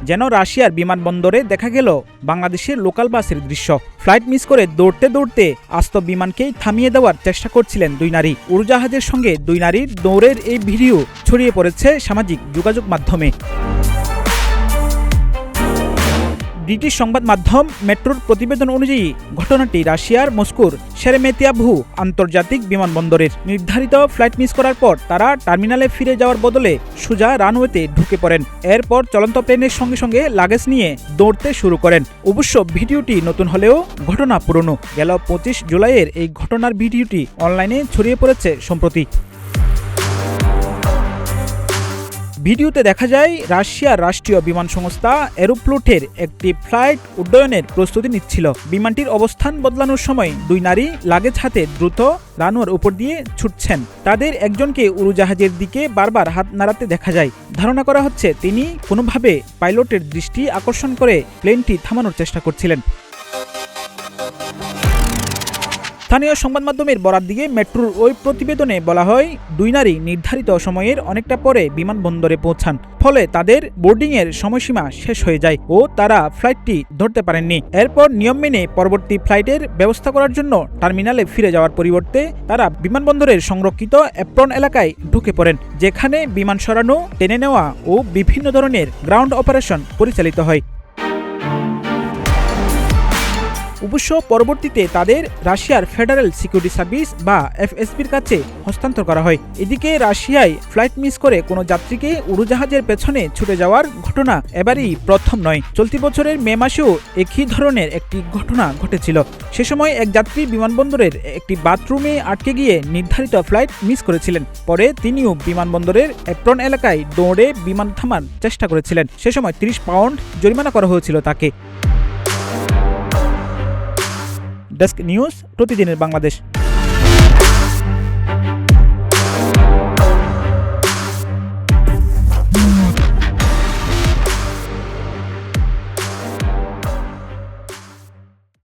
যেন রাশিয়ার বিমানবন্দরে দেখা গেল বাংলাদেশের লোকাল বাসের দৃশ্য। ফ্লাইট মিস করে দৌড়তে দৌড়তে আস্ত বিমানকেই থামিয়ে দেওয়ার চেষ্টা করছিলেন দুই নারী। উড়োজাহাজের সঙ্গে দুই নারীর দৌড়ের এই ভিডিও ছড়িয়ে পড়েছে সামাজিক যোগাযোগ মাধ্যমে। ব্রিটিশ সংবাদ মাধ্যম মেট্রোর প্রতিবেদন অনুযায়ী ঘটনাটি রাশিয়ার মস্কোর শেরেমেতিয়াভু আন্তর্জাতিক বিমানবন্দরের। নির্ধারিত ফ্লাইট মিস করার পর তারা টার্মিনালে ফিরে যাওয়ার বদলে সোজা রানওয়েতে ঢুকে পড়েন। এরপর চলন্ত প্লেনের সঙ্গে সঙ্গে লাগেজ নিয়ে দৌড়তে শুরু করেন। অবশ্য ভিডিওটি নতুন হলেও ঘটনা পুরনো। গেল 25 জুলাইয়ের এই ঘটনার ভিডিওটি অনলাইনে ছড়িয়ে পড়েছে সম্প্রতি। ভিডিওতে দেখা যায় রাশিয়ার রাষ্ট্রীয় বিমান সংস্থা এরোফ্লোটের একটি ফ্লাইট উড্ডয়নের প্রস্তুতি নিচ্ছিল। বিমানটির অবস্থান বদলানোর সময় দুই নারী লাগেজ হাতে দ্রুত রানওয়ের উপর দিয়ে ছুটছেন। তাদের একজনকে উড়োজাহাজের দিকে বারবার হাত নাড়াতে দেখা যায়। ধারণা করা হচ্ছে তিনি কোনোভাবে পাইলটের দৃষ্টি আকর্ষণ করে প্লেনটি থামানোর চেষ্টা করছিলেন। স্থানীয় সংবাদ মাধ্যমের বরাত দিয়ে মেট্রোর ওই প্রতিবেদনে বলা হয়, দুই নারী নির্ধারিত সময়ের অনেকটা পরে বিমানবন্দরে পৌঁছান। ফলে তাদের বোর্ডিংয়ের সময়সীমা শেষ হয়ে যায় ও তারা ফ্লাইটটি ধরতে পারেননি। এরপর নিয়ম মেনে পরবর্তী ফ্লাইটের ব্যবস্থা করার জন্য টার্মিনালে ফিরে যাওয়ার পরিবর্তে তারা বিমানবন্দরের সংরক্ষিত অ্যাপ্রন এলাকায় ঢুকে পড়েন, যেখানে বিমান সরানো, টেনে নেওয়া ও বিভিন্ন ধরনের গ্রাউন্ড অপারেশন পরিচালিত হয়। অবশ্য পরবর্তীতে তাদের রাশিয়ার ফেডারেল সিকিউরিটি সার্ভিস বা এফএসবির কাছে হস্তান্তর করা হয়। এদিকে রাশিয়ায় ফ্লাইট মিস করে কোনো যাত্রীকে উড়োজাহাজের পেছনে ছুটে যাওয়ার ঘটনা এবারই প্রথম নয়। চলতি বছরের মে মাসেও একই ধরনের একটি ঘটনা ঘটেছিল। সে সময় এক যাত্রী বিমানবন্দরের একটি বাথরুমে আটকে গিয়ে নির্ধারিত ফ্লাইট মিস করেছিলেন। পরে তিনিও বিমানবন্দরের অ্যাপ্রন এলাকায় দৌড়ে বিমান থামার চেষ্টা করেছিলেন। সে সময় 30 পাউন্ড জরিমানা করা হয়েছিল তাকে। ডেস্ক নিউজ, প্রতিদিনের বাংলাদেশ।